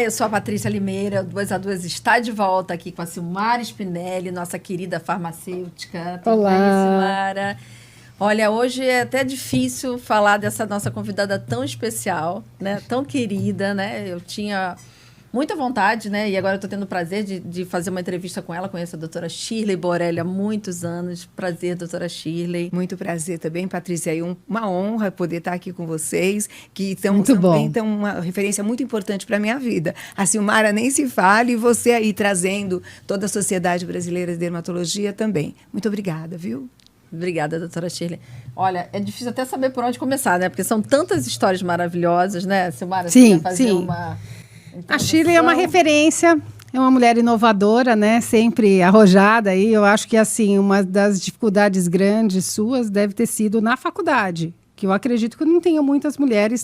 eu sou a Patrícia Limeira, o 2 a 2 está de volta aqui com a Silmara Spinelli, nossa querida farmacêutica. Tudo Olá. bem, Silmara? Olha, hoje é até difícil falar dessa nossa convidada tão especial, né? Tão querida, né? Eu tinha muita vontade, né? E agora eu estou tendo o prazer de fazer uma entrevista com ela. Conheço a doutora Shirley Borelli há muitos anos. Prazer, doutora Shirley. Muito prazer também, Patrícia. E uma honra poder estar aqui com vocês, que Muito bom. Então uma referência muito importante para a minha vida. A Silmara nem se fala e você aí trazendo toda a Sociedade Brasileira de Dermatologia também. Muito obrigada, viu? Obrigada, doutora Shirley. Olha, é difícil até saber por onde começar, né? Porque são tantas histórias maravilhosas, né, Silmara? Sim, você quer fazer sim. uma A Shirley é uma referência, é uma mulher inovadora, né? Sempre arrojada aí. Eu acho que, assim, uma das dificuldades grandes suas deve ter sido na faculdade. Que eu acredito que não tenha muitas mulheres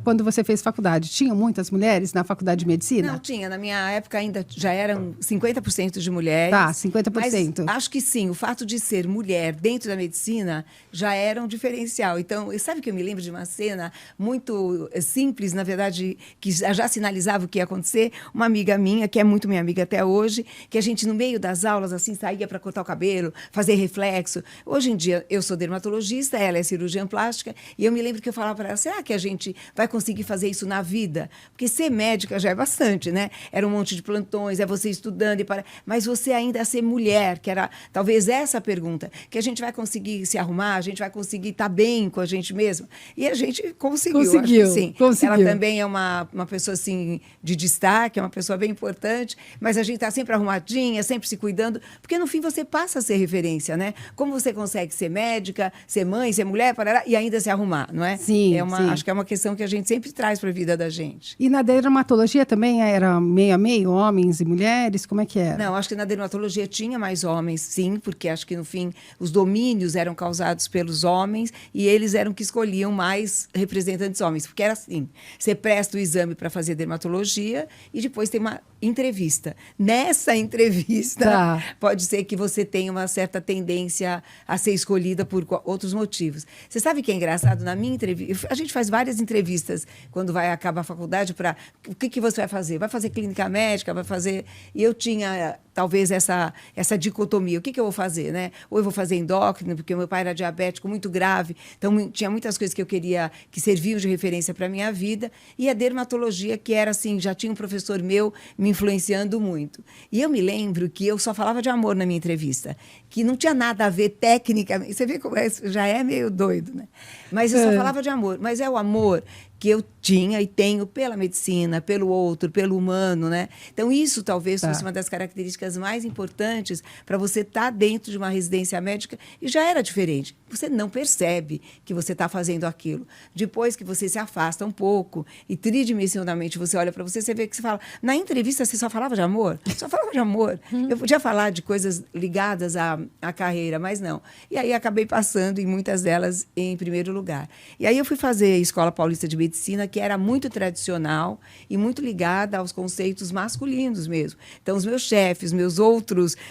quando você fez faculdade. Tinha muitas mulheres na faculdade de medicina? Não, tinha. Na minha época ainda já eram 50% de mulheres. Tá, 50%. Mas acho que sim, o fato de ser mulher dentro da medicina já era um diferencial. Então, sabe que eu me lembro de uma cena muito simples, na verdade, que já sinalizava o que ia acontecer? Uma amiga minha, que é muito minha amiga até hoje, que a gente, no meio das aulas, assim, saía para cortar o cabelo, fazer reflexo. Hoje em dia, eu sou dermatologista, ela é cirurgiã plástica, e eu me lembro que eu falava para ela, será que a gente vai conseguir fazer isso na vida? Porque ser médica já é bastante, né? Era um monte de plantões, é você estudando, mas você ainda ser mulher, que era talvez essa a pergunta, que a gente vai conseguir se arrumar, a gente vai conseguir estar bem com a gente mesma. E a gente conseguiu. Acho que sim. Conseguiu. Ela também é uma pessoa assim, de destaque, é uma pessoa bem importante, mas a gente está sempre arrumadinha, sempre se cuidando, porque no fim você passa a ser referência, né? Como você consegue ser médica, ser mãe, ser mulher, e ainda se arrumar, não é? Sim, sim. Acho que é uma questão que a gente sempre traz para a vida da gente. E na dermatologia também era meio a meio, homens e mulheres? Como é que era? Não, acho que na dermatologia tinha mais homens, sim, porque acho que, no fim, os domínios eram causados pelos homens e eles eram que escolhiam mais representantes homens, porque era assim, você presta o exame para fazer dermatologia e depois tem uma entrevista. Nessa entrevista, pode ser que você tenha uma certa tendência a ser escolhida por outros motivos. Você sabe que é engraçado? Na minha entrevista, a gente faz várias entrevistas quando vai acabar a faculdade para o que você vai fazer? Vai fazer clínica médica? Vai fazer... E eu tinha, talvez, essa dicotomia. O que eu vou fazer, né? Ou eu vou fazer endócrino, porque o meu pai era diabético muito grave, então tinha muitas coisas que eu queria que serviam de referência para a minha vida, e a dermatologia, que era assim, já tinha um professor meu me influenciando muito. E eu me lembro que eu só falava de amor na minha entrevista, que não tinha nada a ver tecnicamente. Você vê como já é meio doido, né? Mas eu só falava de amor. Mas é o amor que eu tinha e tenho pela medicina, pelo outro, pelo humano, né? Então, isso talvez fosse uma das características mais importantes para você estar dentro de uma residência médica, e já era diferente. Você não percebe que você está fazendo aquilo. Depois que você se afasta um pouco e tridimensionalmente você olha para você, você vê que você fala... Na entrevista, você só falava de amor? Só falava de amor. Eu podia falar de coisas ligadas à carreira, mas não. E aí, acabei passando em muitas delas em primeiro lugar. E aí, eu fui fazer a Escola Paulista de Medicina, que era muito tradicional e muito ligada aos conceitos masculinos mesmo. Então, os meus chefes,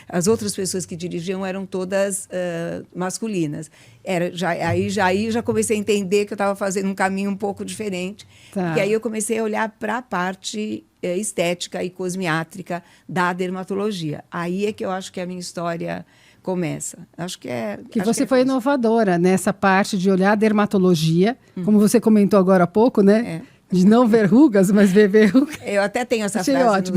as outras pessoas que dirigiam eram todas masculinas. Aí já comecei a entender que eu estava fazendo um caminho um pouco diferente. E aí eu comecei a olhar para a parte estética e cosmiátrica da dermatologia. Aí é que eu acho que a minha história começa. Acho que é... Que você foi inovadora nessa parte de olhar a dermatologia, como você comentou agora há pouco, né? De não ver rugas, mas ver verrugas. Eu até tenho essa frase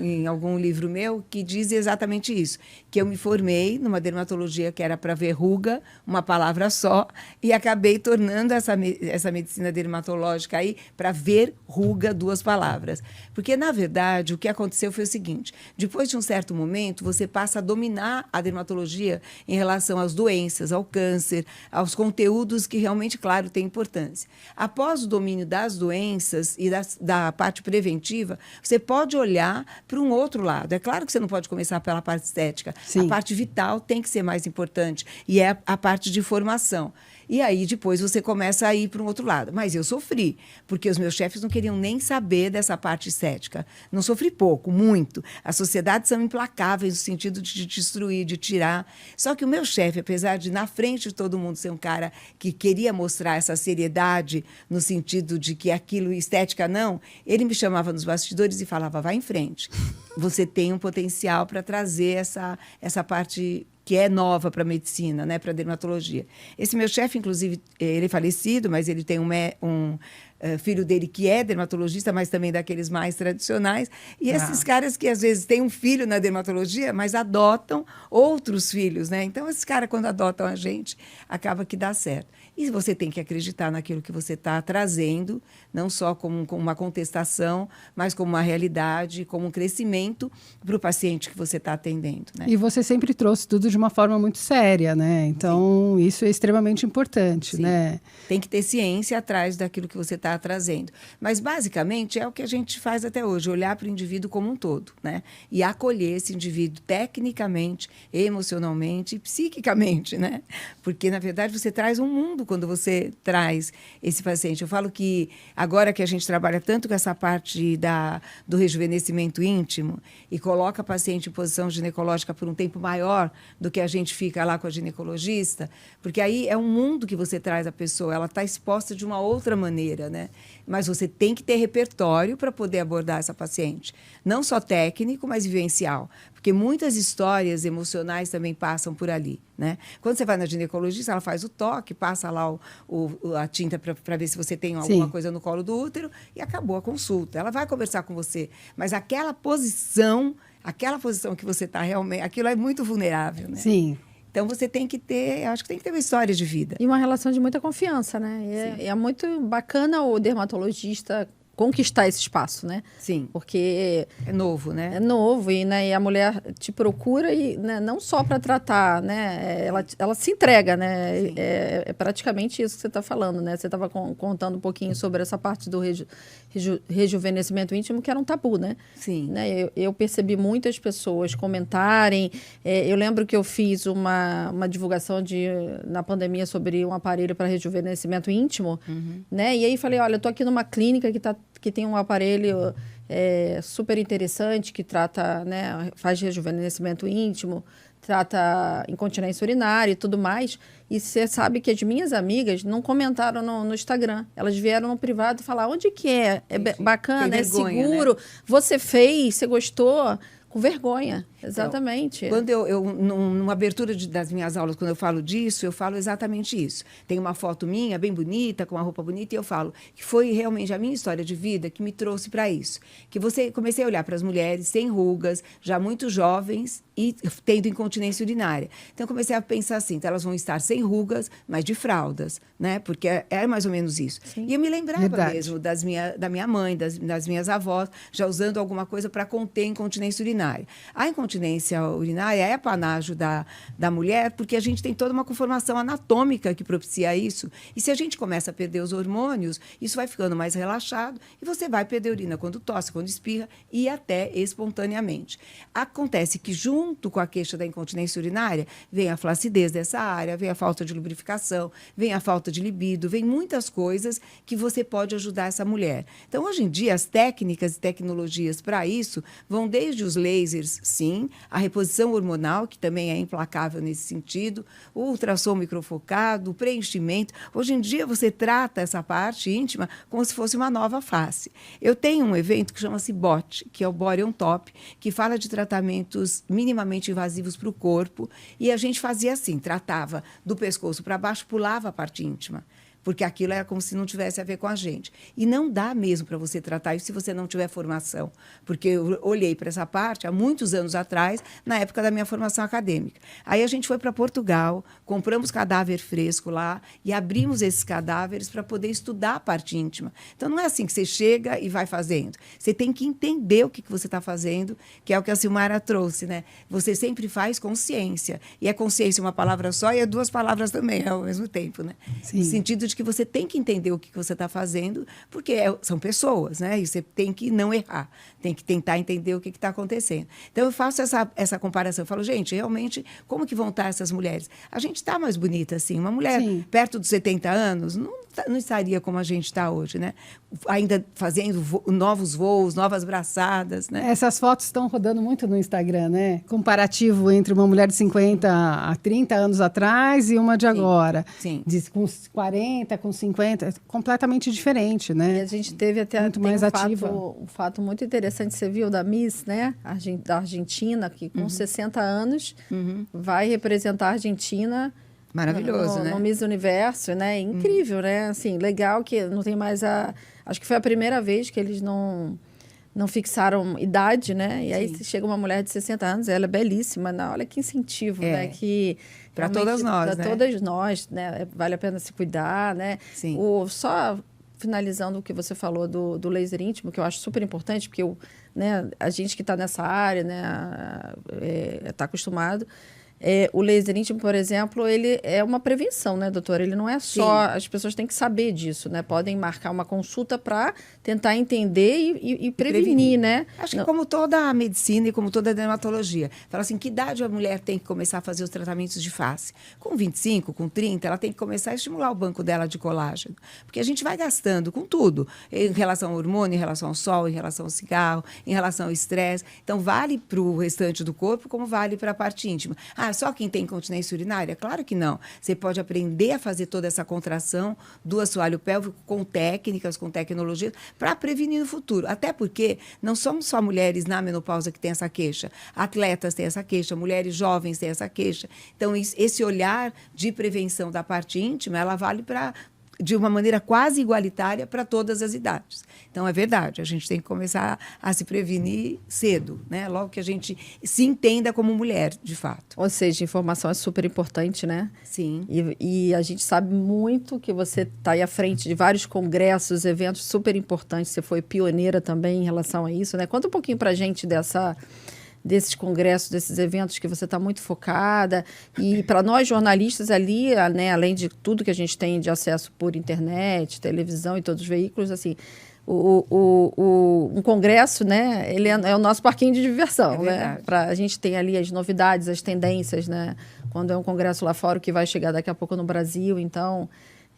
em algum livro meu que diz exatamente isso, que eu me formei numa dermatologia que era para verruga, uma palavra só, e acabei tornando essa medicina dermatológica aí para ver ruga, duas palavras. Porque, na verdade, o que aconteceu foi o seguinte, depois de um certo momento, você passa a dominar a dermatologia em relação às doenças, ao câncer, aos conteúdos que realmente, claro, têm importância. Após o domínio das doenças e da parte preventiva, você pode olhar para um outro lado. É claro que você não pode começar pela parte estética. Sim. A parte vital tem que ser mais importante, e é a parte de formação. E aí, depois, você começa a ir para um outro lado. Mas eu sofri, porque os meus chefes não queriam nem saber dessa parte estética. Não sofri pouco, muito. As sociedades são implacáveis no sentido de te destruir, de tirar. Só que o meu chefe, apesar de, na frente de todo mundo, ser um cara que queria mostrar essa seriedade, no sentido de que aquilo, estética não, ele me chamava nos bastidores e falava, vai em frente. Você tem um potencial para trazer essa parte que é nova para a medicina, né, para a dermatologia. Esse meu chefe, inclusive, ele é falecido, mas ele tem um filho dele que é dermatologista, mas também daqueles mais tradicionais. E esses caras que, às vezes, têm um filho na dermatologia, mas adotam outros filhos, né? Então, esses caras, quando adotam a gente, acaba que dá certo. E você tem que acreditar naquilo que você está trazendo, não só como uma contestação, mas como uma realidade, como um crescimento para o paciente que você está atendendo, né? E você sempre trouxe tudo de uma forma muito séria, né? Então, sim, isso é extremamente importante, sim, né? Tem que ter ciência atrás daquilo que você está trazendo. Mas, basicamente, é o que a gente faz até hoje, olhar para o indivíduo como um todo, né? E acolher esse indivíduo tecnicamente, emocionalmente e psiquicamente, né? Porque, na verdade, você traz um mundo quando você traz esse paciente. Eu falo que, agora que a gente trabalha tanto com essa parte do rejuvenescimento íntimo e coloca a paciente em posição ginecológica por um tempo maior do que a gente fica lá com a ginecologista, porque aí é um mundo que você traz a pessoa, ela está exposta de uma outra maneira, né? Mas você tem que ter repertório para poder abordar essa paciente. Não só técnico, mas vivencial. Porque muitas histórias emocionais também passam por ali, né? Quando você vai na ginecologista, ela faz o toque, passa lá a tinta para ver se você tem alguma Sim, coisa no colo do útero e acabou a consulta. Ela vai conversar com você, mas aquela posição que você está realmente, aquilo é muito vulnerável, né? sim. Então, você tem que ter, eu acho que tem que ter uma história de vida. E uma relação de muita confiança, né? É muito bacana o dermatologista conquistar esse espaço, né? Sim. Porque é novo, né? é novo e a mulher te procura e, né, não só para tratar, né? Ela se entrega, né? É praticamente isso que você está falando, né? Você estava contando um pouquinho sobre essa parte do rejuvenescimento íntimo, que era um tabu, né? Sim. Né? Eu percebi muitas pessoas comentarem. Eu lembro que eu fiz uma divulgação na pandemia sobre um aparelho para rejuvenescimento íntimo, né? E aí falei, olha, eu estou aqui numa clínica que tem um aparelho super interessante que trata, né, faz rejuvenescimento íntimo, trata incontinência urinária e tudo mais. E você sabe que as minhas amigas não comentaram no Instagram. Elas vieram no privado falar onde que é. É bacana, é seguro. Né? Você fez, você gostou. Com vergonha, exatamente. Então, quando numa abertura das minhas aulas, quando eu falo disso, eu falo exatamente isso. Tem uma foto minha, bem bonita, com uma roupa bonita, e eu falo que foi realmente a minha história de vida que me trouxe para isso. Que comecei a olhar para as mulheres sem rugas, já muito jovens e tendo incontinência urinária. Então, eu comecei a pensar assim, então elas vão estar sem rugas, mas de fraldas, né? Porque é mais ou menos isso. Sim. E eu me lembrava mesmo da minha mãe, das minhas avós, já usando alguma coisa para conter incontinência urinária. A incontinência urinária é panágio da mulher, porque a gente tem toda uma conformação anatômica que propicia isso. E se a gente começa a perder os hormônios, isso vai ficando mais relaxado e você vai perder urina quando tosse, quando espirra e até espontaneamente. Acontece que, junto com a queixa da incontinência urinária, vem a flacidez dessa área, vem a falta de lubrificação, vem a falta de libido, vem muitas coisas que você pode ajudar essa mulher. Então, hoje em dia, as técnicas e tecnologias para isso vão desde os lasers, sim, a reposição hormonal, que também é implacável nesse sentido, o ultrassom microfocado, o preenchimento. Hoje em dia, você trata essa parte íntima como se fosse uma nova face. Eu tenho um evento que chama-se BOT, que é o Body on Top, que fala de tratamentos minimamente invasivos para o corpo, e a gente fazia assim, tratava do pescoço para baixo, pulava a parte íntima. Porque aquilo era como se não tivesse a ver com a gente. E não dá mesmo para você tratar isso se você não tiver formação. Porque eu olhei para essa parte há muitos anos atrás, na época da minha formação acadêmica. Aí a gente foi para Portugal, compramos cadáver fresco lá e abrimos esses cadáveres para poder estudar a parte íntima. Então, não é assim que você chega e vai fazendo. Você tem que entender o que você está fazendo, que é o que a Silmara trouxe, né? Você sempre faz consciência. E é consciência uma palavra só e é duas palavras também ao mesmo tempo, né? Sim. No sentido de que você tem que entender o que você está fazendo, porque são pessoas, né? E você tem que não errar, tem que tentar entender o que está acontecendo. Então, eu faço essa comparação. Eu falo, gente, realmente, como que vão estar essas mulheres? A gente está mais bonita, assim. Uma mulher perto dos 70 anos não estaria como a gente está hoje, né? Ainda fazendo novos voos, novas braçadas, né? Essas fotos estão rodando muito no Instagram, né? Comparativo entre uma mulher de 50 a 30 anos atrás e uma de agora. Sim. Com 40, com 50, é completamente diferente, né? E a gente teve até muito mais ativa. Um fato muito interessante, você viu, da Miss, né? Da Argentina, que com 60 anos vai representar a Argentina. Maravilhoso, né? No Miss Universo, né? Incrível, né? Assim, legal que não tem mais acho que foi a primeira vez que eles não fixaram idade, né? E aí chega uma mulher de 60 anos, ela é belíssima, né? Olha que incentivo, né? Que para todas nós, né? Para todas nós, né? Vale a pena se cuidar, né? Sim. Só finalizando o que você falou do laser íntimo, que eu acho super importante, porque né, a gente que está nessa área, né? Está acostumado. O laser íntimo, por exemplo, ele é uma prevenção, né, doutora? Ele não é só... As pessoas têm que saber disso, né? Podem marcar uma consulta para tentar entender e prevenir, né? Acho que como toda a medicina e como toda a dermatologia. Fala assim, que idade a mulher tem que começar a fazer os tratamentos de face? Com 25, com 30, ela tem que começar a estimular o banco dela de colágeno. Porque a gente vai gastando com tudo. Em relação ao hormônio, em relação ao sol, em relação ao cigarro, em relação ao estresse. Então, vale para o restante do corpo como vale para a parte íntima. Só quem tem incontinência urinária? Claro que não. Você pode aprender a fazer toda essa contração do assoalho pélvico com técnicas, com tecnologias, para prevenir no futuro. Até porque não somos só mulheres na menopausa que têm essa queixa. Atletas têm essa queixa, mulheres jovens têm essa queixa. Então, esse olhar de prevenção da parte íntima, ela vale de uma maneira quase igualitária para todas as idades. Então, é verdade, a gente tem que começar a se prevenir cedo, né? Logo que a gente se entenda como mulher, de fato. Ou seja, informação é super importante, né? Sim. E a gente sabe muito que você está aí à frente de vários congressos, eventos super importantes, você foi pioneira também em relação a isso, né? Conta um pouquinho para a gente desses congressos, desses eventos que você está muito focada. E para nós jornalistas ali, né, além de tudo que a gente tem de acesso por internet, televisão e todos os veículos, assim, um congresso, né, ele é o nosso parquinho de diversão, né? A gente tem ali as novidades, as tendências, né? Quando é um congresso lá fora, o que vai chegar daqui a pouco no Brasil. Então,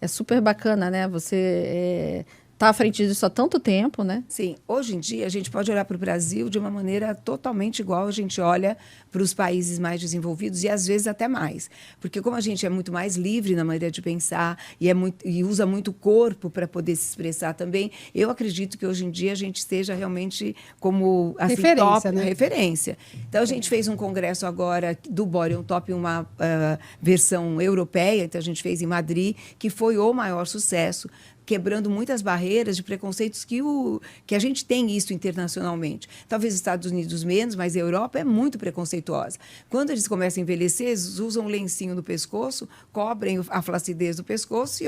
é super bacana, né? Você está à frente disso há tanto tempo, né? Sim. Hoje em dia, a gente pode olhar para o Brasil de uma maneira totalmente igual a gente olha para os países mais desenvolvidos e, às vezes, até mais. Porque como a gente é muito mais livre na maneira de pensar e usa muito o corpo para poder se expressar também, eu acredito que hoje em dia a gente esteja realmente como assim, referência, né? Referência. Então, a gente fez um congresso agora do Body on Top, uma versão europeia, então a gente fez em Madrid, que foi o maior sucesso, quebrando muitas barreiras de preconceitos que a gente tem isso internacionalmente. Talvez os Estados Unidos menos, mas a Europa é muito preconceituosa. Quando eles começam a envelhecer, eles usam um lencinho no pescoço, cobrem a flacidez do pescoço e,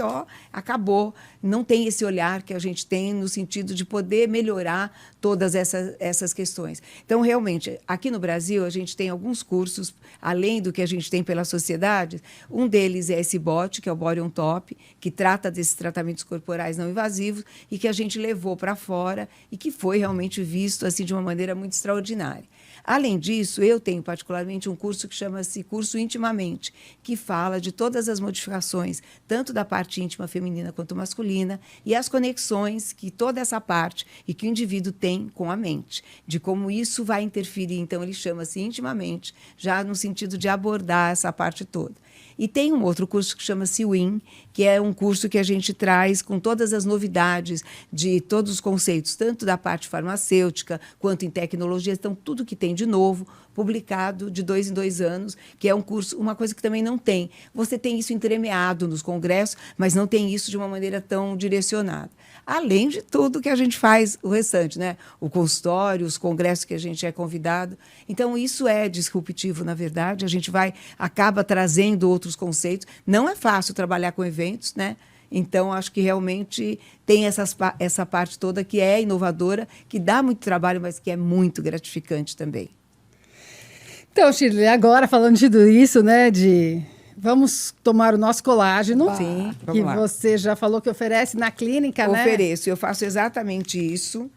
acabou. Não tem esse olhar que a gente tem no sentido de poder melhorar todas essas questões. Então, realmente, aqui no Brasil, a gente tem alguns cursos, além do que a gente tem pela sociedade. Um deles é esse BOT, que é o Body on Top, que trata desses tratamentos corporais não invasivos e que a gente levou para fora e que foi realmente visto assim de uma maneira muito extraordinária. Além disso, eu tenho particularmente um curso que chama-se Curso Intimamente, que fala de todas as modificações, tanto da parte íntima feminina quanto masculina, e as conexões que toda essa parte e que o indivíduo tem com a mente, de como isso vai interferir. Então, ele chama-se Intimamente, já no sentido de abordar essa parte toda. E tem um outro curso que chama-se WIN, que é um curso que a gente traz com todas as novidades de todos os conceitos, tanto da parte farmacêutica quanto em tecnologia. Então, tudo que tem de novo, publicado de 2 em 2 anos, que é um curso, uma coisa que também não tem. Você tem isso entremeado nos congressos, mas não tem isso de uma maneira tão direcionada. Além de tudo que a gente faz o restante, né? O consultório, os congressos que a gente é convidado. Então, isso é disruptivo, na verdade. A gente acaba trazendo outros conceitos. Não é fácil trabalhar com eventos, né? Então, acho que realmente tem essa parte toda que é inovadora, que dá muito trabalho, mas que é muito gratificante também. Então, Shirley, agora falando de tudo isso, né, vamos tomar o nosso colágeno. Sim, que vamos lá. você já falou que oferece na clínica, né? Ofereço, eu faço exatamente isso.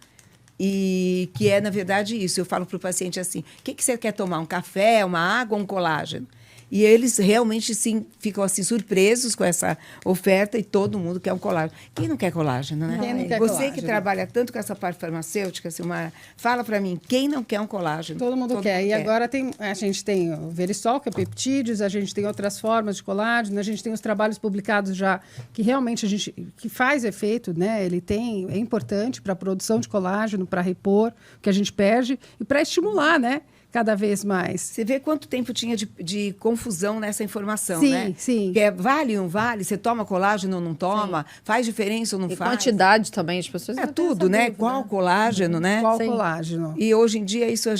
E que é, na verdade, isso. Eu falo para o paciente assim, o que você quer tomar? Um café, uma água ou um colágeno? E eles realmente, sim, ficam assim surpresos com essa oferta e todo mundo quer um colágeno. Quem não quer colágeno, né? Quem não quer Você colágeno? que trabalha tanto com essa parte farmacêutica, Silmar, fala para mim, quem não quer um colágeno? Todo mundo quer. E agora a gente tem o Verisol, que é peptídeos, a gente tem outras formas de colágeno, a gente tem os trabalhos publicados já que realmente que faz efeito, né? É importante para a produção de colágeno, para repor o que a gente perde e para estimular, né? Cada vez mais. Você vê quanto tempo tinha de confusão nessa informação, Sim, né? sim. Que vale ou não vale? Você toma colágeno ou não toma? Faz diferença ou não E faz? quantidade também, as pessoas É não têm tudo, essa né? dúvida, Qual colágeno, né? Qual Sim. colágeno? E hoje em dia isso a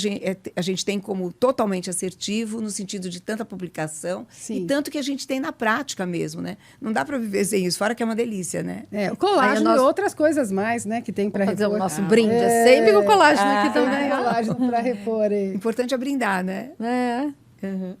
gente tem como totalmente assertivo no sentido de tanta publicação Sim. e tanto que a gente tem na prática mesmo, né? Não dá para viver sem isso, fora que é uma delícia, né? O colágeno Aí e outras coisas mais, né? Que tem para Fazer repor. o nosso brinde. É sempre com colágeno aqui Tem também. colágeno para repor aí. Importante é brindar, né? É.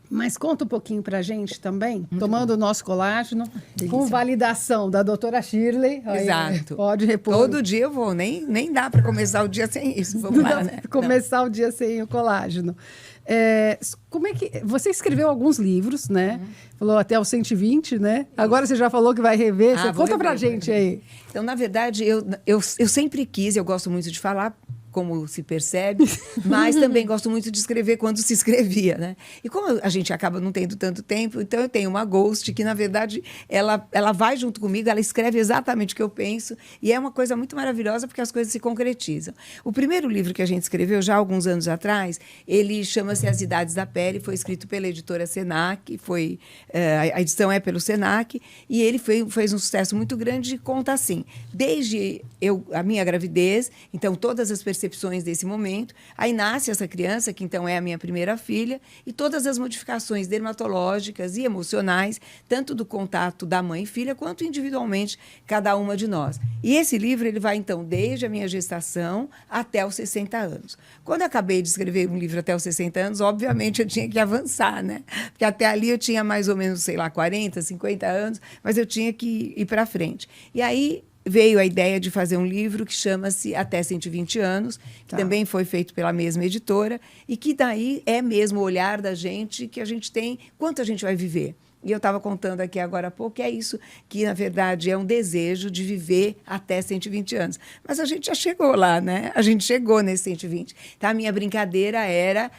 Mas conta um pouquinho pra gente também, tomando o nosso colágeno, com validação da doutora Shirley. Aí, Exato. pode repor. Todo dia eu vou, nem dá para começar o dia sem isso. Vamos lá, né? Começar o dia sem o colágeno. Como é que... Você escreveu alguns livros, né? Falou até os 120, né? Agora você já falou que vai rever. Você Vou conta pra rever, gente aí. Então, na verdade, eu sempre quis, eu gosto muito de falar, como se percebe, mas também gosto muito de escrever quando se escrevia, né? E como a gente acaba não tendo tanto tempo, então eu tenho uma ghost que, na verdade, ela vai junto comigo, ela escreve exatamente o que eu penso, e é uma coisa muito maravilhosa porque as coisas se concretizam. O primeiro livro que a gente escreveu, já há alguns anos atrás, ele chama-se As Idades da Pele, foi escrito pela editora Senac, a edição é pelo Senac, e ele fez um sucesso muito grande e conta assim, desde a minha gravidez, então todas as percepções desse momento, aí nasce essa criança, que então é a minha primeira filha, e todas as modificações dermatológicas e emocionais, tanto do contato da mãe e filha, quanto individualmente, cada uma de nós. E esse livro, ele vai, então, desde a minha gestação até os 60 anos. Quando eu acabei de escrever um livro até os 60 anos, obviamente eu tinha que avançar, né? Porque até ali eu tinha mais ou menos, sei lá, 40, 50 anos, mas eu tinha que ir para frente. E aí veio a ideia de fazer um livro que chama-se Até 120 Anos, que também foi feito pela mesma editora, e que daí é mesmo o olhar da gente, que a gente tem, quanto a gente vai viver. E eu estava contando aqui agora há pouco, que é isso, que na verdade é um desejo de viver até 120 anos. Mas a gente já chegou lá, né? A gente chegou nesse 120. Então, a minha brincadeira era...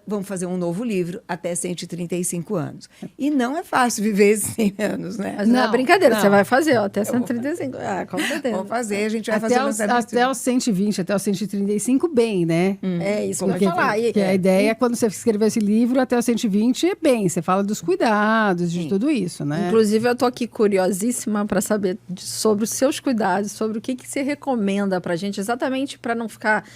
Vamos fazer um novo livro até 135 anos. E não é fácil viver esses 100 anos, né? Mas não é brincadeira, não. você vai fazer, ó, até 135. Com certeza. Vamos fazer, a gente vai Até fazer o os, lançamento. até os 120, até os 135, bem, né? É isso que eu Porque, ia falar. porque a ideia é quando você escrever esse livro, até os 120 é bem. Você fala dos cuidados, de tudo isso, né? Inclusive, eu tô aqui curiosíssima para saber sobre os seus cuidados, sobre o que você recomenda para a gente, exatamente para não ficar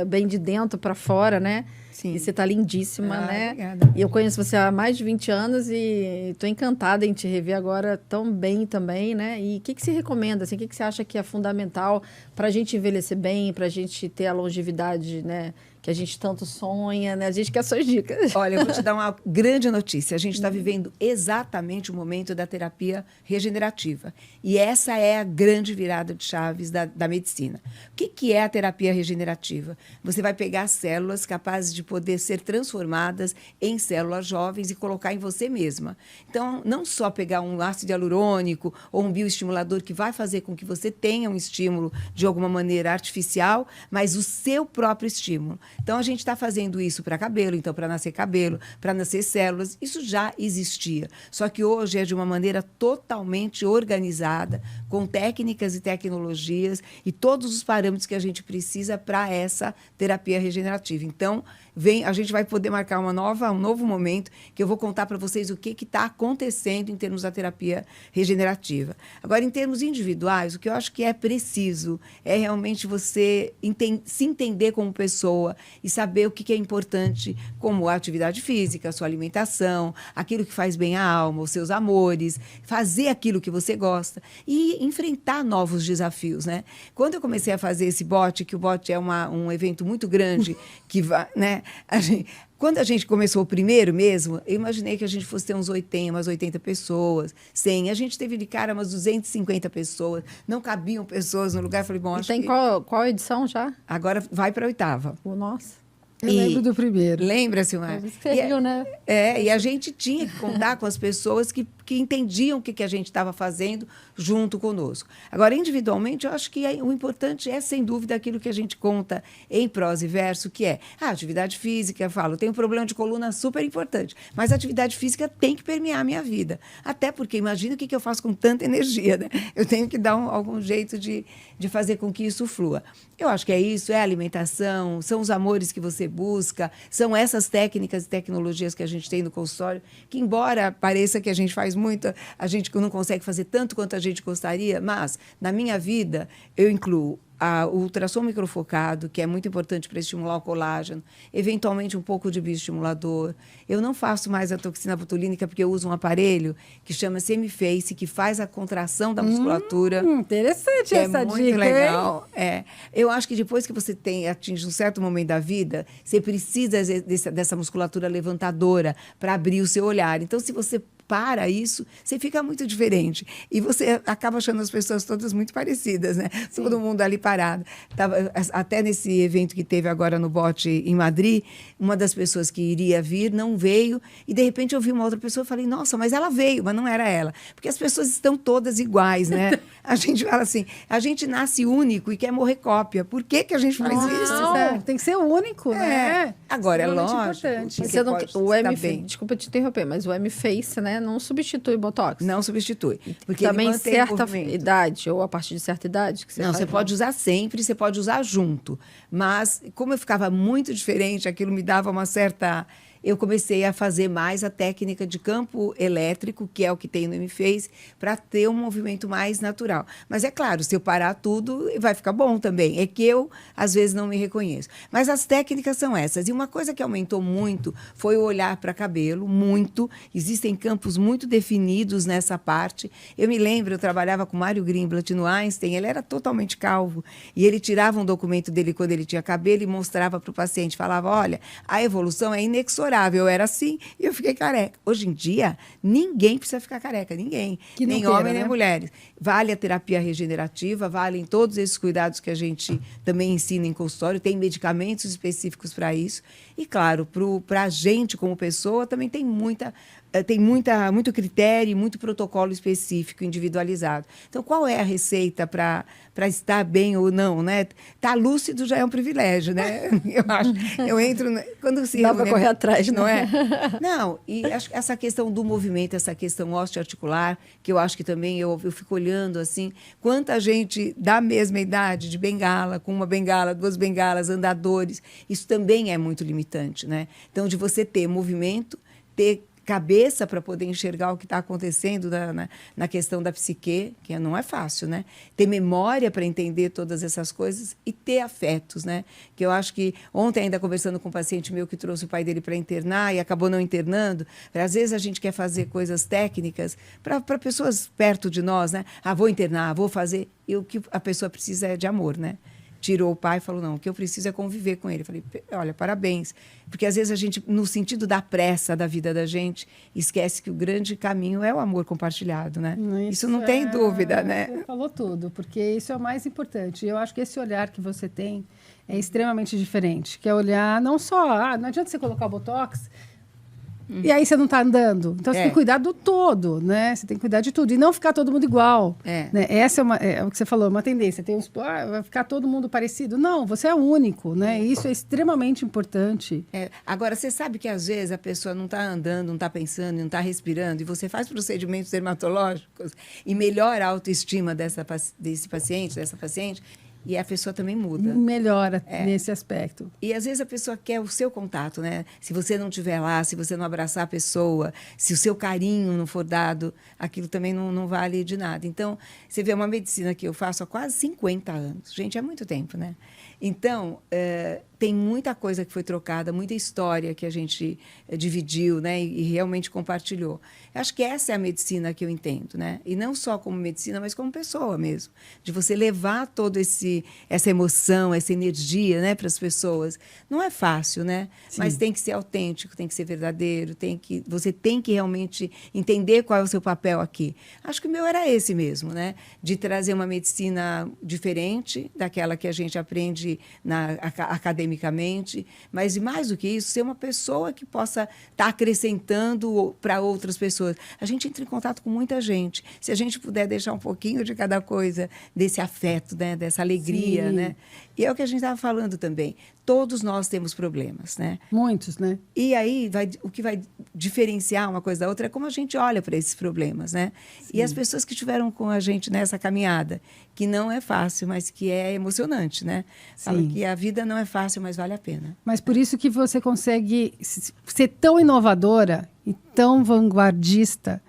bem de dentro para fora, né? Sim. E você tá lindíssima, né? Obrigada. E eu conheço você há mais de 20 anos e estou encantada em te rever agora tão bem também, né? E o que você recomenda? Assim, o que você acha que é fundamental para a gente envelhecer bem, para a gente ter a longevidade, né? Que a gente tanto sonha, né? A gente quer suas dicas. Olha, eu vou te dar uma grande notícia. A gente está vivendo exatamente o momento da terapia regenerativa. E essa é a grande virada de chaves da medicina. O que é a terapia regenerativa? Você vai pegar células capazes de poder ser transformadas em células jovens e colocar em você mesma. Então, não só pegar um ácido hialurônico ou um bioestimulador que vai fazer com que você tenha um estímulo de alguma maneira artificial, mas o seu próprio estímulo. Então, a gente está fazendo isso para cabelo, então, para nascer cabelo, para nascer células. Isso já existia. Só que hoje é de uma maneira totalmente organizada, com técnicas e tecnologias e todos os parâmetros que a gente precisa para essa terapia regenerativa. Então, a gente vai poder marcar um novo momento que eu vou contar para vocês o que está acontecendo em termos da terapia regenerativa. Agora, em termos individuais, o que eu acho que é preciso é realmente você se entender como pessoa e saber o que é importante, como a atividade física, a sua alimentação, aquilo que faz bem à alma, os seus amores, fazer aquilo que você gosta e enfrentar novos desafios, né? Quando eu comecei a fazer esse bote, que o bote é um evento muito grande, que vai, né? Quando a gente começou o primeiro mesmo, eu imaginei que a gente fosse ter umas 80 pessoas, 100. A gente teve de cara umas 250 pessoas, não cabiam pessoas no lugar. Eu falei, bom, E acho tem que qual edição já? agora vai para a 8ª. Nossa. Eu lembro do primeiro. Lembra, Silmar? Você viu, né? E a gente tinha que contar com as pessoas que entendiam o que a gente estava fazendo junto conosco. Agora, individualmente, eu acho que o importante é, sem dúvida, aquilo que a gente conta em prosa e verso, que é a atividade física. Eu falo, tenho um problema de coluna super importante, mas a atividade física tem que permear a minha vida. Até porque, imagina o que eu faço com tanta energia, né? Eu tenho que dar algum jeito de fazer com que isso flua. Eu acho que é isso, é a alimentação, são os amores que você busca, são essas técnicas e tecnologias que a gente tem no consultório, que embora pareça que a gente faz muito, a gente não consegue fazer tanto quanto a gente gostaria, mas na minha vida eu incluo o ultrassom microfocado, que é muito importante para estimular o colágeno, eventualmente um pouco de bioestimulador. Eu não faço mais a toxina botulínica porque eu uso um aparelho que chama Semi-Face, que faz a contração da musculatura. Interessante essa É dica, muito legal. Eu acho que depois que você atinge um certo momento da vida, você precisa dessa musculatura levantadora para abrir o seu olhar. Então, se você para isso, você fica muito diferente. E você acaba achando as pessoas todas muito parecidas, né? Sim. Todo mundo ali parado. Até nesse evento que teve agora no Bote, em Madrid, uma das pessoas que iria vir não veio, e de repente eu vi uma outra pessoa e falei, nossa, mas ela veio, mas não era ela. Porque as pessoas estão todas iguais, né? A gente fala assim, a gente nasce único e quer morrer cópia. Por que a gente faz isso? Não, tem que ser único, né? Agora, é lógico. Importante. Você não, o M-Face, desculpa te interromper, mas o M-Face, né, não substitui Botox. Não substitui. Porque também certa idade, ou a partir de certa idade? Que você não, você pode usar sempre, você pode usar junto. Mas, como eu ficava muito diferente, aquilo me dava uma certa... Eu comecei a fazer mais a técnica de campo elétrico, que é o que tem no M-Face, para ter um movimento mais natural. Mas é claro, se eu parar tudo, vai ficar bom também. É que eu, às vezes, não me reconheço. Mas as técnicas são essas. E uma coisa que aumentou muito foi o olhar para cabelo, muito. Existem campos muito definidos nessa parte. Eu me lembro, eu trabalhava com Mário Greenblatt no Einstein, ele era totalmente calvo. E ele tirava um documento dele quando ele tinha cabelo e mostrava para o paciente. Falava, olha, a evolução é inexorável. Eu era assim e eu fiquei careca. Hoje em dia, ninguém precisa ficar careca, ninguém. Nem homem, nem mulheres. Vale a terapia regenerativa, valem todos esses cuidados que a gente também ensina em consultório, tem medicamentos específicos para isso. E, claro, para a gente como pessoa também tem muito critério e muito protocolo específico, individualizado. Então, qual é a receita para estar bem ou não, né? Estar lúcido já é um privilégio, né? Eu acho. Eu entro... Quando se dá para correr atrás, não é? Não, e essa questão do movimento, essa questão osteoarticular, que eu acho que também eu fico olhando, assim, quanta gente da mesma idade, de bengala, com uma bengala, 2 bengalas, andadores, isso também é muito limitante, né? Então, de você ter movimento, ter cabeça para poder enxergar o que está acontecendo na questão da psique, que não é fácil, né? Ter memória para entender todas essas coisas e ter afetos, né? Que eu acho que ontem, ainda conversando com um paciente meu que trouxe o pai dele para internar e acabou não internando, às vezes a gente quer fazer coisas técnicas para pessoas perto de nós, né? Vou internar, vou fazer. E o que a pessoa precisa é de amor, né? Tirou o pai e falou, não, o que eu preciso é conviver com ele. Eu falei, olha, parabéns. Porque, às vezes, a gente, no sentido da pressa da vida da gente, esquece que o grande caminho é o amor compartilhado, né? Isso não tem dúvida, né? Você falou tudo, porque isso é o mais importante. Eu acho que esse olhar que você tem é extremamente diferente, que é olhar não só... não adianta você colocar o Botox... E aí você não está andando. Então, você tem que cuidar do todo, né? Você tem que cuidar de tudo. E não ficar todo mundo igual. Né? Essa é o que você falou, uma tendência. Tem vai ficar todo mundo parecido. Não, você é único, né? E isso é extremamente importante. Agora, você sabe que, às vezes, a pessoa não está andando, não está pensando, não está respirando, e você faz procedimentos dermatológicos e melhora a autoestima desse paciente, dessa paciente, e a pessoa também muda. Melhora nesse aspecto. E, às vezes, a pessoa quer o seu contato, né? Se você não estiver lá, se você não abraçar a pessoa, se o seu carinho não for dado, aquilo também não vale de nada. Então, você vê uma medicina que eu faço há quase 50 anos. Gente, é muito tempo, né? Então, tem muita coisa que foi trocada, muita história que a gente dividiu, né, e realmente compartilhou. Eu acho que essa é a medicina que eu entendo, né? E não só como medicina, mas como pessoa mesmo. De você levar toda essa emoção, essa energia, né, para as pessoas. Não é fácil, né? Sim. Mas tem que ser autêntico, tem que ser verdadeiro, você tem que realmente entender qual é o seu papel aqui. Acho que o meu era esse mesmo, né? De trazer uma medicina diferente daquela que a gente aprende academicamente, mas, e mais do que isso, ser uma pessoa que possa estar acrescentando para outras pessoas. A gente entra em contato com muita gente. Se a gente puder deixar um pouquinho de cada coisa, desse afeto, né? Dessa alegria, Sim. né? E é o que a gente estava falando também. Todos nós temos problemas, né? Muitos, né? E aí, o que vai diferenciar uma coisa da outra é como a gente olha para esses problemas, né? Sim. E as pessoas que estiveram com a gente nessa caminhada, que não é fácil, mas que é emocionante, né? Fala Sim. que a vida não é fácil, mas vale a pena. Mas por isso que você consegue ser tão inovadora e tão vanguardista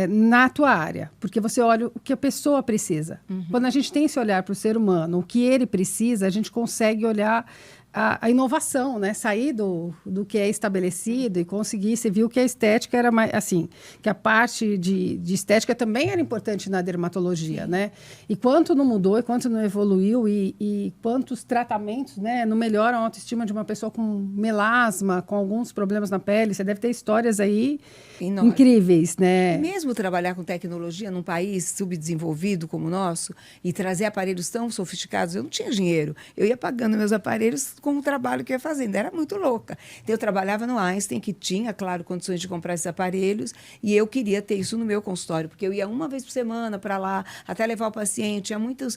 na tua área, porque você olha o que a pessoa precisa. Quando a gente tem esse olhar para o ser humano, o que ele precisa, a gente consegue olhar a inovação, né? Sair do que é estabelecido e conseguir. Você viu que a estética era mais assim, que a parte de estética também era importante na dermatologia, né? E quanto não mudou, e quanto não evoluiu, e quantos tratamentos, né, não melhoram a autoestima de uma pessoa com melasma, com alguns problemas na pele. Você deve ter histórias aí incríveis, né? E mesmo trabalhar com tecnologia num país subdesenvolvido como o nosso e trazer aparelhos tão sofisticados, eu não tinha dinheiro. Eu ia pagando meus aparelhos com o trabalho que eu ia fazendo. Era muito louca. Então, eu trabalhava no Einstein, que tinha, claro, condições de comprar esses aparelhos, e eu queria ter isso no meu consultório, porque eu ia uma vez por semana para lá, até levar o paciente. Tinha muitos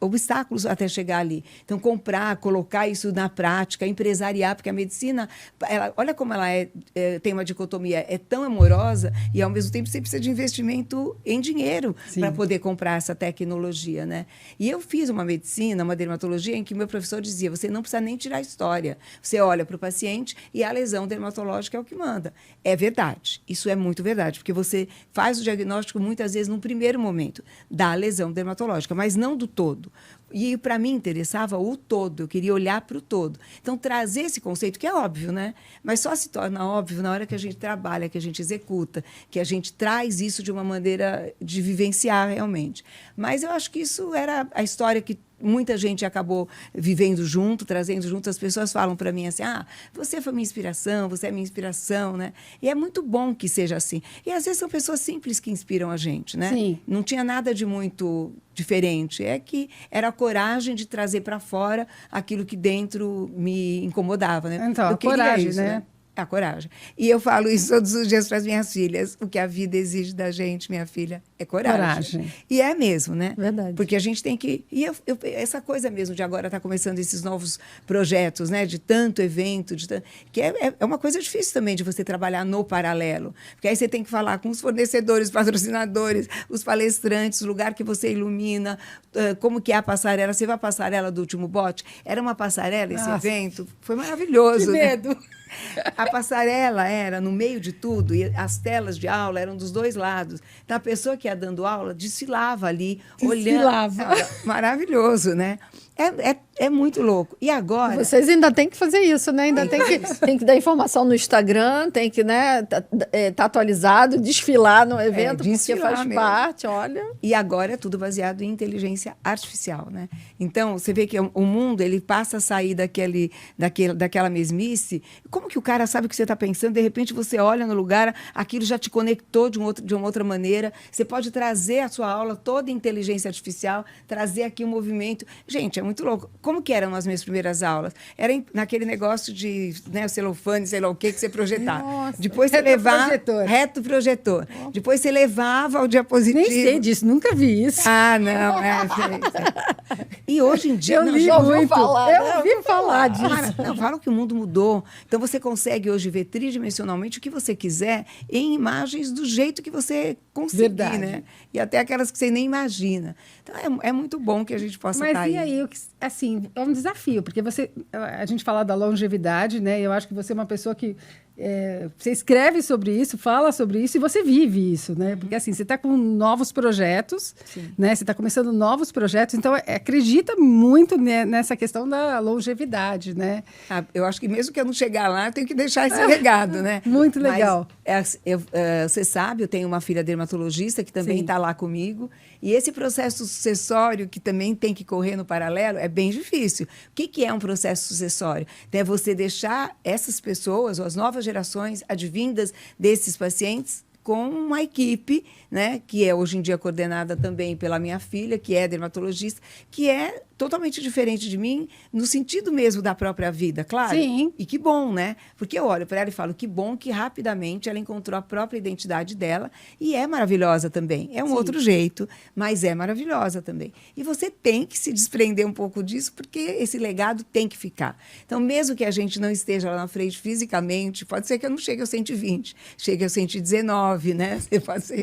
obstáculos até chegar ali. Então, comprar, colocar isso na prática, empresariar, porque a medicina, olha como ela tem uma dicotomia, é tão amorosa e, ao mesmo tempo, você precisa de investimento em dinheiro para poder comprar essa tecnologia, né? E eu fiz uma medicina, uma dermatologia, em que o meu professor dizia, você não precisa nem tirar a história. Você olha para o paciente e a lesão dermatológica é o que manda. É verdade. Isso é muito verdade, porque você faz o diagnóstico, muitas vezes, num primeiro momento, da lesão dermatológica, mas não do todo. E, para mim, interessava o todo. Eu queria olhar para o todo. Então, trazer esse conceito, que é óbvio, né? Mas só se torna óbvio na hora que a gente trabalha, que a gente executa, que a gente traz isso de uma maneira de vivenciar realmente. Mas eu acho que isso era a história que muita gente acabou vivendo junto, trazendo junto. As pessoas falam para mim assim, você foi minha inspiração, você é minha inspiração, né? E é muito bom que seja assim. E, às vezes, são pessoas simples que inspiram a gente, né? Sim. Não tinha nada de muito diferente. É que era a coragem de trazer para fora aquilo que dentro me incomodava, né? Então, eu queria coragem, isso, né? A coragem. E eu falo isso todos os dias para as minhas filhas. O que a vida exige da gente, minha filha, é coragem. E é mesmo, né? Verdade. Porque a gente tem que... E essa coisa mesmo de agora estar começando esses novos projetos, né? De tanto evento, que é uma coisa difícil também de você trabalhar no paralelo. Porque aí você tem que falar com os fornecedores, patrocinadores, os palestrantes, o lugar que você ilumina, como que é a passarela. Você vai a passarela do Último Bote? Era uma passarela esse evento? Foi maravilhoso. Que medo! Né? A passarela era no meio de tudo e as telas de aula eram dos dois lados. Então, a pessoa que ia dando aula desfilava ali, olhando. Maravilhoso, né? É muito louco. E agora... Vocês ainda têm que fazer isso, né? Ainda tem que dar informação no Instagram, tem que, né, tá atualizado, desfilar no evento, porque faz parte, olha. E agora é tudo baseado em inteligência artificial, né? Então, você vê que o mundo, ele passa a sair daquela mesmice. Como que o cara sabe o que você está pensando? De repente, você olha no lugar, aquilo já te conectou de uma outra maneira. Você pode trazer a sua aula toda em inteligência artificial, trazer aqui um movimento. Gente, é muito louco. Como que eram as minhas primeiras aulas? Era naquele negócio de, né, celofane, sei lá o que você projetava. Nossa, depois você levava... Reto projetor. Depois você levava o diapositivo. Nem sei disso, nunca vi isso. Não, sei. E hoje em dia... Eu ouvi falar disso. Falam que o mundo mudou. Então, você consegue hoje ver tridimensionalmente o que você quiser em imagens do jeito que você conseguir, né? E até aquelas que você nem imagina. Então, é muito bom que a gente possa estar aí. Mas e aí, assim, é um desafio, porque a gente fala da longevidade, né? Eu acho que você é uma pessoa que você escreve sobre isso, fala sobre isso e você vive isso, né? Porque assim, você está com novos projetos, né? Você está começando novos projetos, então acredita muito nessa questão da longevidade, né? Eu acho que mesmo que eu não chegar lá, eu tenho que deixar esse legado, né? Muito legal. Mas, você sabe, eu tenho uma filha dermatologista que também está lá comigo, e esse processo sucessório que também tem que correr no paralelo é bem difícil. O que é um processo sucessório? É você deixar essas pessoas, ou as novas gerações advindas desses pacientes, com uma equipe, né, que é hoje em dia coordenada também pela minha filha, que é dermatologista, que é totalmente diferente de mim, no sentido mesmo da própria vida, claro. Sim. E que bom, né? Porque eu olho para ela e falo, que bom que rapidamente ela encontrou a própria identidade dela e é maravilhosa também. É um outro jeito, mas é maravilhosa também. E você tem que se desprender um pouco disso, porque esse legado tem que ficar. Então, mesmo que a gente não esteja lá na frente fisicamente, pode ser que eu não chegue aos 120, chegue aos 119, né? Você pode ser.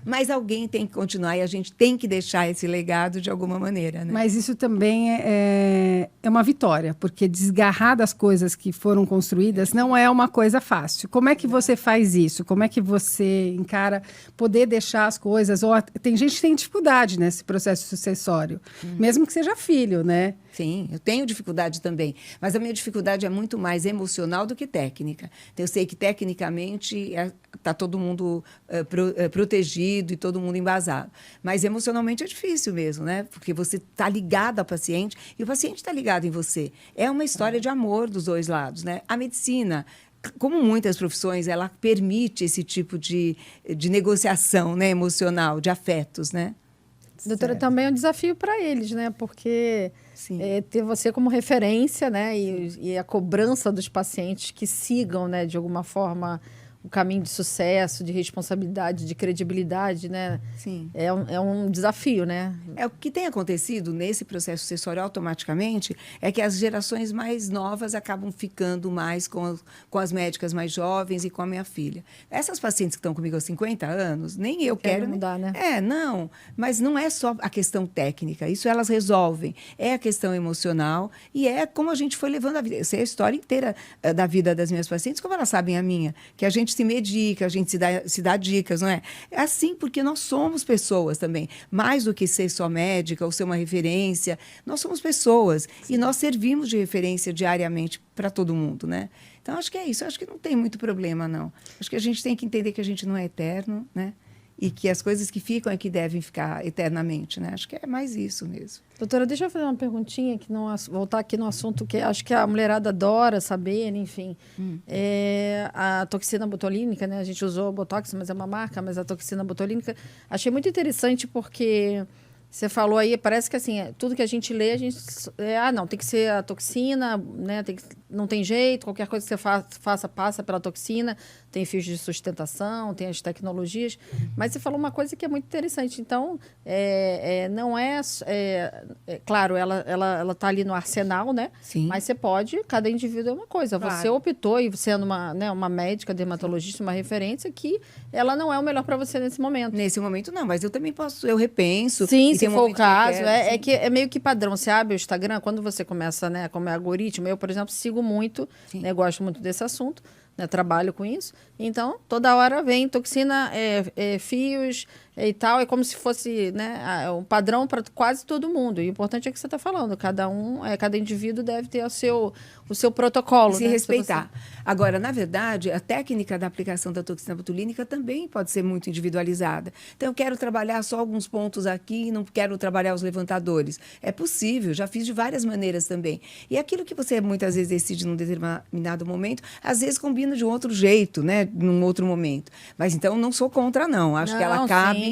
Mas alguém tem que continuar e a gente tem que deixar esse legado de alguma maneira, né? Mas isso também é uma vitória, porque desgarrar das coisas que foram construídas não é uma coisa fácil. Como é que você faz isso? Como é que você encara poder deixar as coisas? Ou tem gente que tem dificuldade nesse processo sucessório, mesmo que seja filho, né? Sim, eu tenho dificuldade também, mas a minha dificuldade é muito mais emocional do que técnica. Então, eu sei que tecnicamente está todo mundo protegido e todo mundo embasado, mas emocionalmente é difícil mesmo, né? Porque você está ligado ao paciente e o paciente está ligado em você. É uma história de amor dos dois lados, né? A medicina, como muitas profissões, ela permite esse tipo de negociação, né, emocional, de afetos, né? Doutora, também é um desafio para eles, né? Porque ter você como referência, né? E a cobrança dos pacientes que sigam, né, de alguma forma, o caminho de sucesso, de responsabilidade, de credibilidade, né? Sim. É um desafio, né? O que tem acontecido nesse processo sucessório automaticamente é que as gerações mais novas acabam ficando mais com as médicas mais jovens e com a minha filha. Essas pacientes que estão comigo há 50 anos, nem eu quero mudar, né? Não, mas não é só a questão técnica, isso elas resolvem. É a questão emocional e é como a gente foi levando a vida. Eu sei a história inteira da vida das minhas pacientes, como elas sabem a minha, que a gente se medica, a gente se dá dicas, não é? É assim porque nós somos pessoas também. Mais do que ser só médica ou ser uma referência, nós somos pessoas. Sim. E nós servimos de referência diariamente para todo mundo, né? Então, acho que é isso. Acho que não tem muito problema, não. Acho que a gente tem que entender que a gente não é eterno, né? E que as coisas que ficam é que devem ficar eternamente, né? Acho que é mais isso mesmo. Doutora, deixa eu fazer uma perguntinha, voltar aqui no assunto que acho que a mulherada adora saber, enfim. A toxina botulínica, né? A gente usou o Botox, mas é uma marca, mas a toxina botulínica. Achei muito interessante porque você falou aí, parece que assim, tudo que a gente lê, a gente... não, tem que ser a toxina, né? Não tem jeito, qualquer coisa que você faça passa pela toxina, tem fios de sustentação, tem as tecnologias. Mas você falou uma coisa que é muito interessante. Então, não claro, ela está ali no arsenal, né? Sim. Mas você pode, cada indivíduo é uma coisa. Claro. Você optou, e sendo uma médica, dermatologista, uma referência, que ela não é o melhor para você nesse momento. Nesse momento, não, mas eu também eu repenso. Sim, se for o caso. Que é meio que padrão. Você abre o Instagram, quando você começa, né, como é algoritmo, eu, por exemplo, sigo muito, né, gosto muito desse assunto, né, trabalho com isso. Então, toda hora vem toxina, fios e tal. É como se fosse, né, um padrão para quase todo mundo. E o importante é que você está falando. Cada indivíduo deve ter o seu protocolo. Se respeitar. Agora, na verdade, a técnica da aplicação da toxina botulínica também pode ser muito individualizada. Então, eu quero trabalhar só alguns pontos aqui e não quero trabalhar os levantadores. É possível, já fiz de várias maneiras também. E aquilo que você muitas vezes decide num determinado momento, às vezes combina de um outro jeito, né, num outro momento. Mas, então, não sou contra, não. Acho que ela cabe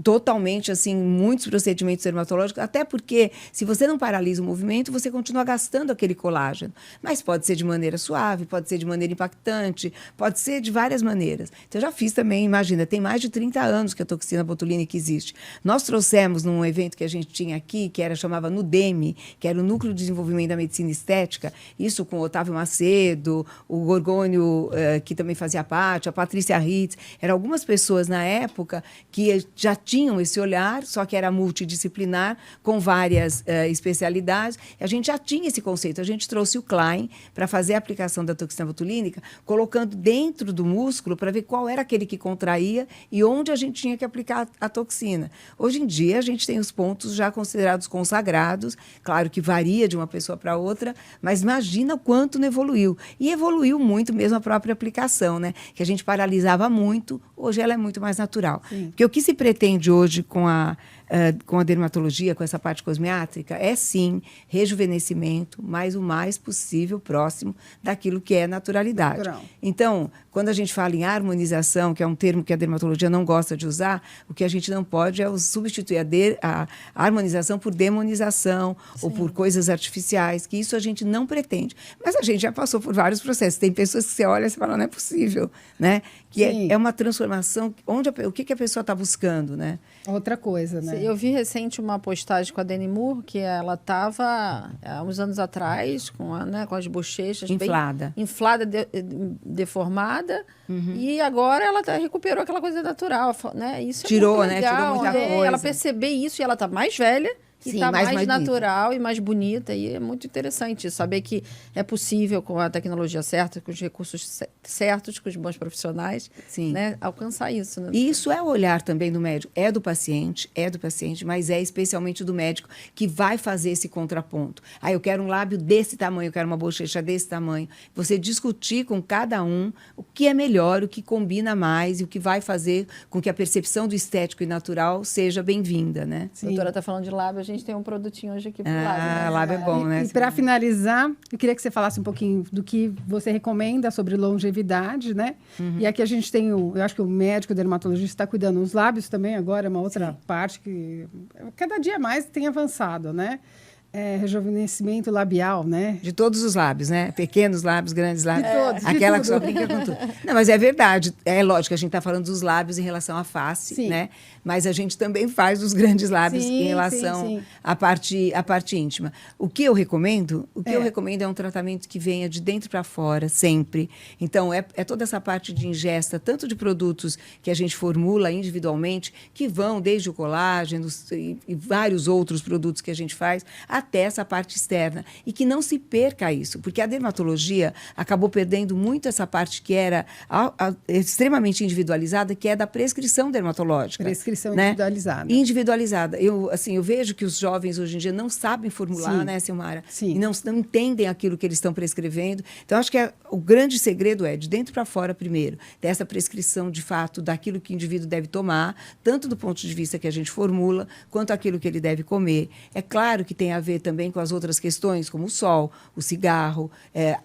totalmente, assim, muitos procedimentos dermatológicos, até porque, se você não paralisa o movimento, você continua gastando aquele colágeno. Mas pode ser de maneira suave, pode ser de maneira impactante, pode ser de várias maneiras. Então, eu já fiz também, imagina, tem mais de 30 anos que a toxina botulínica existe. Nós trouxemos num evento que a gente tinha aqui, que chamava NUDEME, que era o Núcleo de Desenvolvimento da Medicina Estética, isso com o Otávio Macedo, o Gorgônio, que também fazia parte, a Patrícia Ritz, eram algumas pessoas na época que já tinham esse olhar, só que era multidisciplinar, com várias especialidades. A gente já tinha esse conceito. A gente trouxe o Klein para fazer a aplicação da toxina botulínica, colocando dentro do músculo para ver qual era aquele que contraía e onde a gente tinha que aplicar a toxina. Hoje em dia, a gente tem os pontos já considerados consagrados. Claro que varia de uma pessoa para outra, mas imagina o quanto não evoluiu. E evoluiu muito mesmo a própria aplicação, né? Que a gente paralisava muito, hoje ela é muito mais natural. Sim. Porque o que se pretende hoje com a dermatologia, com essa parte cosmiátrica, é sim rejuvenescimento, mas o mais possível próximo daquilo que é naturalidade. Natural. Então, quando a gente fala em harmonização, que é um termo que a dermatologia não gosta de usar, o que a gente não pode é substituir a harmonização por demonização ou por coisas artificiais, que isso a gente não pretende. Mas a gente já passou por vários processos. Tem pessoas que você olha e você fala, não é possível, né? Que é uma transformação, o que a pessoa está buscando, né? Outra coisa, né? Eu vi recente uma postagem com a Dani Moore, que ela estava, há uns anos atrás, com as bochechas Inflada. bem inflada, deformada, e agora ela recuperou aquela coisa natural, né? Isso é Tirou, muito né? legal, Tirou muita coisa. Ela perceber isso, e ela está mais velha, e Sim, está mais bonita. natural e mais bonita. E é muito interessante isso, saber que é possível, com a tecnologia certa, com os recursos certos, com os bons profissionais, Sim. né, alcançar isso. Né? E isso é o olhar também do médico. É do paciente, mas é especialmente do médico que vai fazer esse contraponto. Ah, eu quero um lábio desse tamanho, eu quero uma bochecha desse tamanho. Você discutir com cada um o que é melhor, o que combina mais e o que vai fazer com que a percepção do estético e natural seja bem-vinda, né? A doutora está falando de lábio, a gente tem um produtinho hoje aqui pro lábio. Né? Lábio é bom, né? E para finalizar, eu queria que você falasse um pouquinho do que você recomenda sobre longevidade, né? E aqui a gente tem, eu acho que o médico dermatologista está cuidando dos lábios também, agora é uma outra parte que cada dia mais tem avançado, né? Rejuvenescimento labial, né? De todos os lábios, né? Pequenos lábios, grandes lábios. De todos, de Aquela que tudo. só brinca com tudo. Não, mas é verdade. É lógico, a gente está falando dos lábios em relação à face, Sim. né? Mas a gente também faz os grandes lábios Sim, em relação sim. à parte íntima. O que eu recomendo? Eu recomendo é um tratamento que venha de dentro para fora, sempre. Então, é toda essa parte de ingesta, tanto de produtos que a gente formula individualmente, que vão desde o colágeno e vários outros produtos que a gente faz, até essa parte externa. E que não se perca isso, porque a dermatologia acabou perdendo muito essa parte que era extremamente individualizada, que é da prescrição dermatológica. Prescrição né? individualizada. Individualizada. Eu vejo que os jovens hoje em dia não sabem formular, Sim. né, Silmara? Sim. E não entendem aquilo que eles estão prescrevendo. Então, acho que o grande segredo é de dentro para fora, primeiro, dessa prescrição, de fato, daquilo que o indivíduo deve tomar, tanto do ponto de vista que a gente formula, quanto aquilo que ele deve comer. É claro que tem a ver também com as outras questões, como o sol, o cigarro,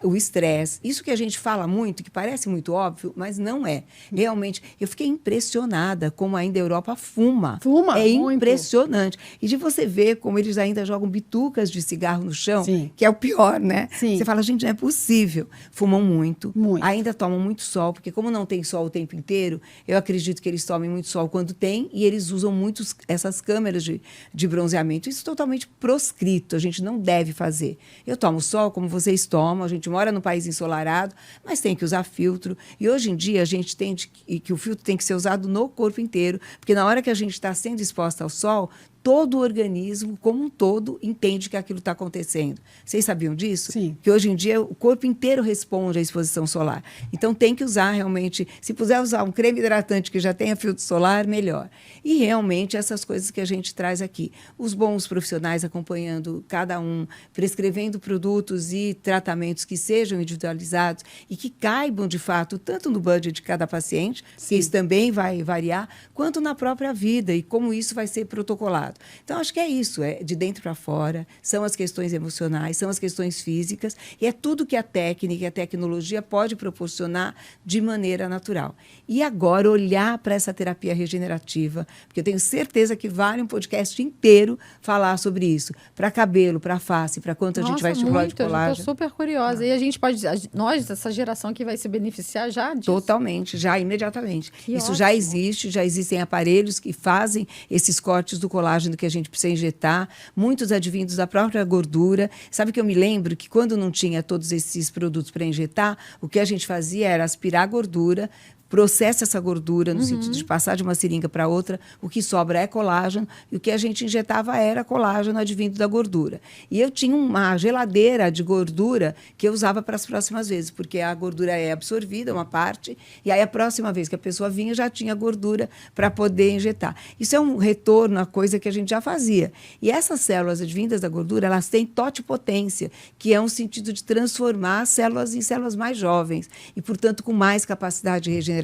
o estresse. Isso que a gente fala muito, que parece muito óbvio, mas não é. Realmente, eu fiquei impressionada como ainda a Europa fuma. Fuma, É muito. impressionante. E de você ver como eles ainda jogam bitucas de cigarro no chão, Sim. que é o pior, né? Sim. Você fala, gente, não é possível. Fumam muito. Muito. Ainda tomam muito sol, porque como não tem sol o tempo inteiro, eu acredito que eles tomem muito sol quando tem e eles usam muito essas câmeras de bronzeamento. Isso é totalmente proscrito, a gente não deve fazer. Eu tomo sol como vocês tomam, a gente mora num país ensolarado, mas tem que usar filtro. E hoje em dia a gente entende que o filtro tem que ser usado no corpo inteiro, porque na hora que a gente está sendo exposta ao sol, todo o organismo, como um todo, entende que aquilo está acontecendo. Vocês sabiam disso? Sim. Que hoje em dia o corpo inteiro responde à exposição solar. Então tem que usar realmente, se puder usar um creme hidratante que já tenha filtro solar, melhor. E realmente essas coisas que a gente traz aqui. Os bons profissionais acompanhando cada um, prescrevendo produtos e tratamentos que sejam individualizados e que caibam, de fato, tanto no budget de cada paciente, que isso também vai variar, quanto na própria vida e como isso vai ser protocolado. Então, acho que é isso, é de dentro para fora, são as questões emocionais, são as questões físicas, e é tudo que a técnica e a tecnologia pode proporcionar de maneira natural. E agora, olhar para essa terapia regenerativa, porque eu tenho certeza que vale um podcast inteiro falar sobre isso, para cabelo, para face, para quanto a gente vai estimular de Eu colágeno. estou super curiosa. E a gente pode, nós, essa geração aqui vai se beneficiar já disso? Totalmente, já imediatamente. Que Isso ótimo. já existe, já existem aparelhos que fazem esses cortes do colágeno que a gente precisa injetar, muitos advindos da própria gordura. Sabe que eu me lembro que quando não tinha todos esses produtos para injetar, o que a gente fazia era aspirar a gordura, processa essa gordura no sentido de passar de uma seringa para outra, o que sobra é colágeno, e o que a gente injetava era colágeno advindo da gordura. E eu tinha uma geladeira de gordura que eu usava para as próximas vezes, porque a gordura é absorvida, uma parte, e aí a próxima vez que a pessoa vinha já tinha gordura para poder injetar. Isso é um retorno à coisa que a gente já fazia. E essas células advindas da gordura, elas têm totipotência, que é um sentido de transformar as células em células mais jovens e, portanto, com mais capacidade regenerativa.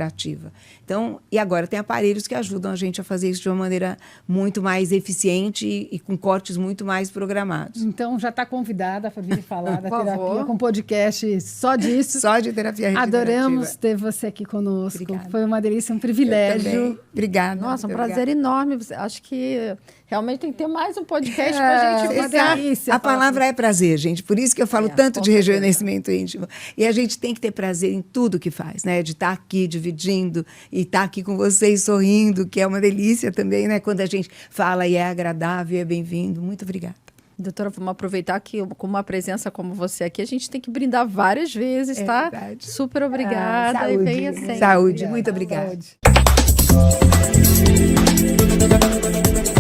Então, e agora tem aparelhos que ajudam a gente a fazer isso de uma maneira muito mais eficiente e com cortes muito mais programados. Então, já está convidada a vir falar da terapia com um podcast só disso. Só de terapia regenerativa. Adoramos ter você aqui conosco. Obrigada. Foi uma delícia, um privilégio. Obrigada. Nossa, um prazer enorme. Acho que realmente tem que ter mais um podcast para a gente. Uma delícia. A palavra é prazer, gente. Por isso que eu falo tanto de certeza. rejuvenescimento íntimo. E a gente tem que ter prazer em tudo que faz, né? De estar aqui dividindo e estar aqui com vocês sorrindo, que é uma delícia também, né? Quando a gente fala e é agradável, é bem-vindo. Muito obrigada. Doutora, vamos aproveitar que com uma presença como você aqui, a gente tem que brindar várias vezes, tá? Verdade. Super obrigada. Saúde. E venha sempre. Saúde. Muito obrigada. Saúde.